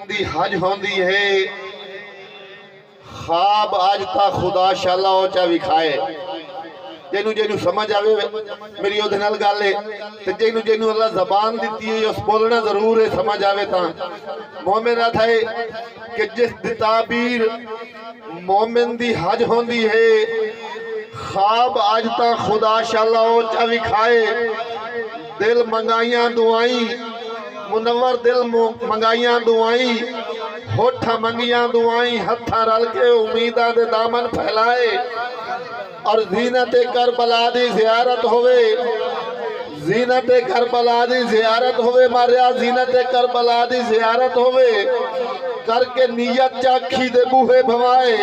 دی حج ہوندی ہے خواب آج تا خدا شاءاللہ ہو چا وکھائے جنو سمجھ آوے میری او دنال گالے جنو اللہ زبان دیتی ہے اس بولنا ضرور ہے سمجھ آوے تا مومن رہا ہے کہ جس دی تعبیر مومن دی حج ہوندی ہے خواب آج تا خدا شاءاللہ ہو چا وکھائے دل منگائیاں دعائیں منور دل منگائیاں دعائیں ہوٹھا منگیاں دعائیں ہتھا رل کے امیدہ دے دامن پھیلائے اور زینت کربلا دی زیارت ہوئے زینت کربلا دی زیارت ہوئے ماریا زینت کربلا دی زیارت ہوئے کر کے نیت چاکھی دے بوہے بھوائے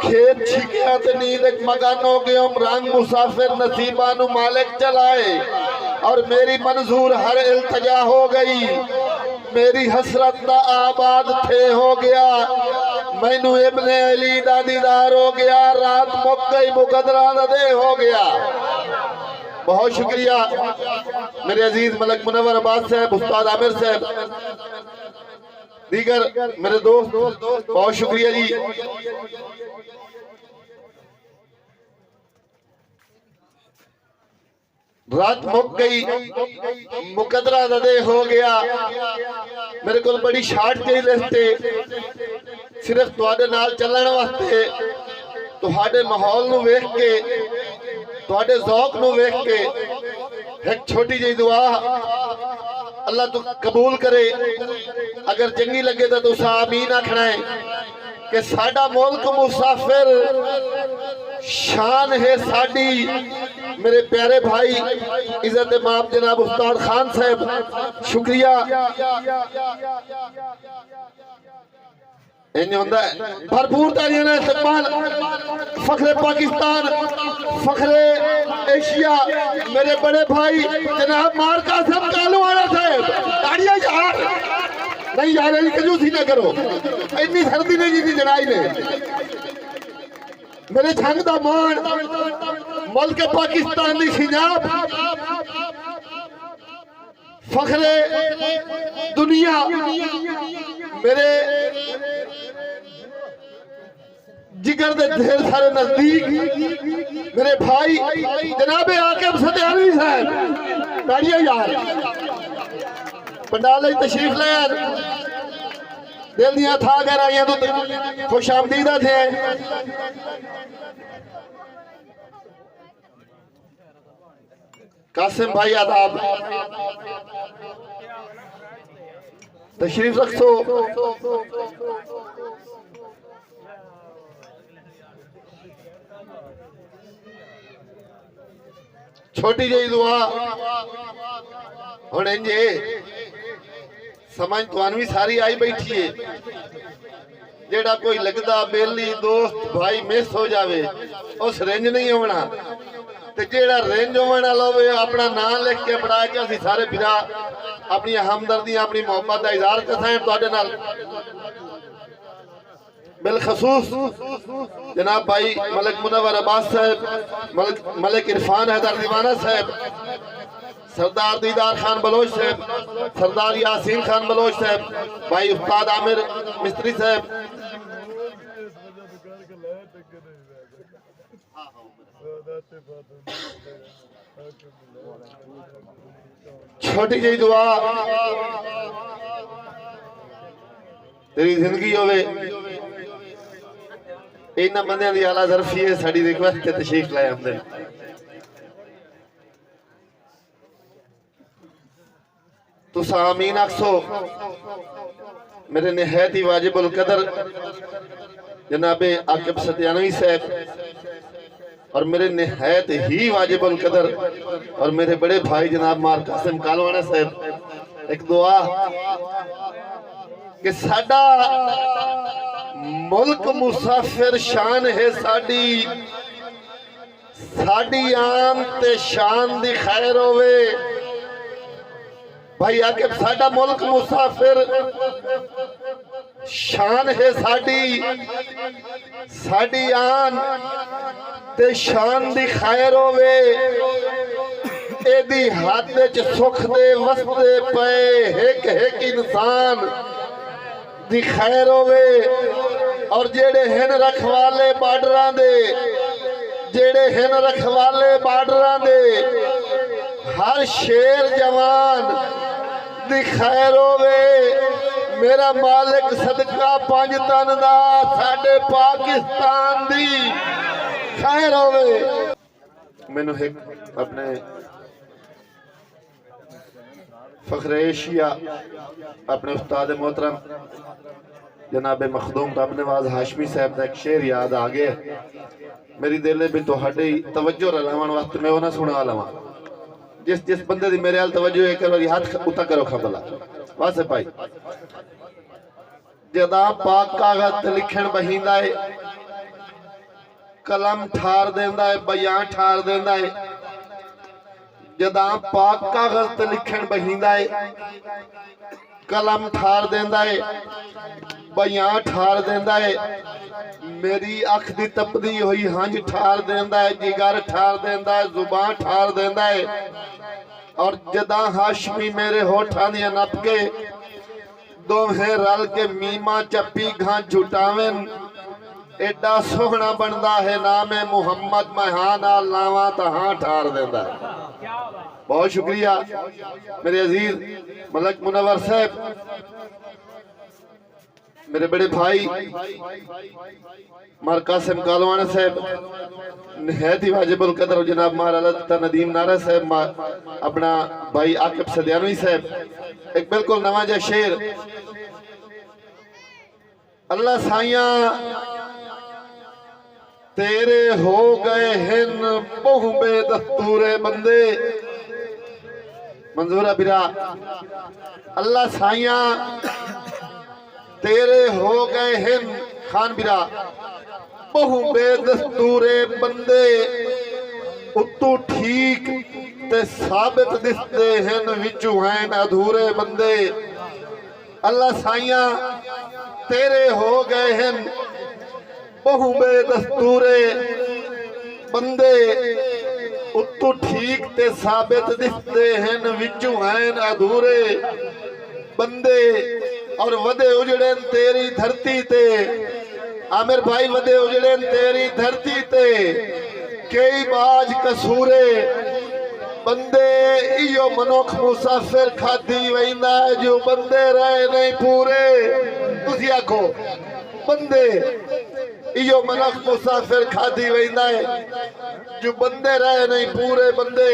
کھیت چھکیا تے نیند ایک مگانوں کے رنگ مسافر نصیبانو مالک چلائے اور میری منظور ہر التجا ہو گئی میری حسرت دا آباد تھے ہو گیا مینو ابن علی دا دیدار ہو گیا رات مکئی مقدرہ دا دے ہو گیا بہت شکریہ میرے عزیز ملک منور عباس صاحب استاد عامر صاحب دیگر میرے دوست بہت شکریہ جی رات مک گئی مقدرہ دے ہو گیا میرے کو بڑی شارٹ کے لستے صرف تواڈے نال چلن واسطے تواڈے ماحول نو ویکھ کے تواڈے ذوق نو ویکھ کے ایک چھوٹی جی دعا اللہ تو قبول کرے اگر چنگی لگے تو تسا آمین آکھنا ہے کہ ساڈا ملک مسافر شان ہے ساڈی میرے پیارے بھائی عزت ماب جناب استاد خان صاحب شکریہ انہیں ہوندہ ہے بھرپور تاریخ استقبال فخر پاکستان فخر ایشیا میرے بڑے بھائی جناب مار قاسم کالوانا صاحب تاڑیاں یار نہیں یار علی کنجوسی نہ کرو اتنی سردی نہیں جیتی جنائی نے میرے چھنگ دا مان ملک پاکستان دی شجاب فخر دنیا میرے جگر دے دھیر سارے نزدیک میرے بھائی جناب عاقب ستیانی صاحب تاڑیاں یار پنڈالے تشریف لے یار دل دیا تھا گھر آئیاں تو خوش آمدیدہ تھے قاسم بھائی آداب تشریف رکھو چھوٹی جی دعا ہونے جے سمجھ توانوی ساری آئی بیٹھی ہے جیڑا کوئی لگدا بیلی دوست بھائی میس ہو جاوے اس رینج نہیں ہونا تے جیڑا رینج ہونا لوے اپنا نام لکھ کے پڑھائے کہ اسی سارے پھرا اپنی ہمدردیاں اپنی محبت دا اظہار کسائیں تو آڈے نال بالخصوص جناب بھائی ملک منور عباس صاحب ملک عرفان حیدر دیوانہ صاحب سردار دیدار خان بلوچ صاحب سردار یاسین خان بلوچ صاحب بھائی استاد عامر مستری صاحب چھوٹی جی دعا تیری زندگی ہوئے اینا بندیاں دی اعلیٰ ظرفی ہے ساڑی ریکویسٹ تے تشریف لائے ہم دے تو سامین اکسو میرے نہایت ہی واجب القدر جناب عاقب ستیانوی صاحب اور میرے نہایت ہی واجب القدر اور میرے بڑے بھائی جناب مار قاسم کالوانا صاحب ایک دعا کہ ساڑا ملک مسافر شان ہے ساڑی آن تے شان دی خیر ہوئے بھائی عاقب ساڑا ملک مسافر شان ہے ساڑی آن تے شان دی خیر ہوئے اے دی ہاتھ چ سکھ دے وستے پے ایک انسان دی خیر ہوے اور جیڑے ہن رکھوالے بارڈراں دے جیڑے ہن رکھوالے بارڈراں دے ہر شیر جوان دی خیر ہوے میرا مالک صدقہ 5 تن دا ساڈے پاکستان دی خیر ہوے مینوں ایک اپنے فخر ایشیا اپنے استاد محترم جناب مخدوم رب نواز ہاشمی صاحب دا ایک شعر یاد آ گیا میری دل بھی تہاڈی توجہ رلاون واسطے میں انہاں سنا لواں جس بندے دی میرے حال توجہ ہے کہ ہاتھ اتا کرو کھبلا واسے پائی جدا پاک کاغذ لکھن بہیندا ہے قلم ٹھار دیندا ہے بیان ٹھار دیندا ہے جدا پاک کاغذ لکھن بہیندا ہے قلم ٹھار دیندا ہے بیان ٹھار دیندا ہے میری اکھ دی تپدی ہوئی ہنج ٹھار دیندا ہے جگر ٹھار دیندا ہے زبان ٹھار دیندا ہے اور جدا ہاشمی میرے ہوٹھاں دیا نپ کے دوہیں رل کے میمہ چپی گھاں جھٹاویں ایڈا سوہنا بندہ ہے نام محمد مہان آلاواں تہاں ٹھار دیندا ہے بہت شکریہ میرے عزیز ملک منور صاحب میرے بڑے بھائی قاسم کالوانے صاحب نہایت ہی واجب القدر جناب مہاراجا ندیم نارا صاحب اپنا بھائی عاقب صدیانوی صاحب ایک بالکل نواں جا شعر اللہ سائیاں تیرے ہو گئے ہن بہوں بے دستور بندے منظورہ برا اللہ سائیاں تیرے ہو گئے ہن خان برا بہوں بے دستور بندے اتو ٹھیک تے ثابت دستے ہن وچوں ہیں ادھورے بندے اللہ سائیاں تیرے ہو گئے ہن بہوں بے دستور بندے اتو ٹھیک تے ثابت دستے ہیں وچوں ہیں ادھورے بندے اور ودے اجڑیں تیری دھرتی تے عامر بھائی ودے اجڑیں تیری دھرتی تے کئی باج کسورے بندے ایو منوکھ مسافر کھادی ویندا ہے جو بندے رہے نہیں پورے تسی آکھو بندے ایو منوکھ مسافر کھادی ویندا ہے جو بندے رہے نہیں پورے بندے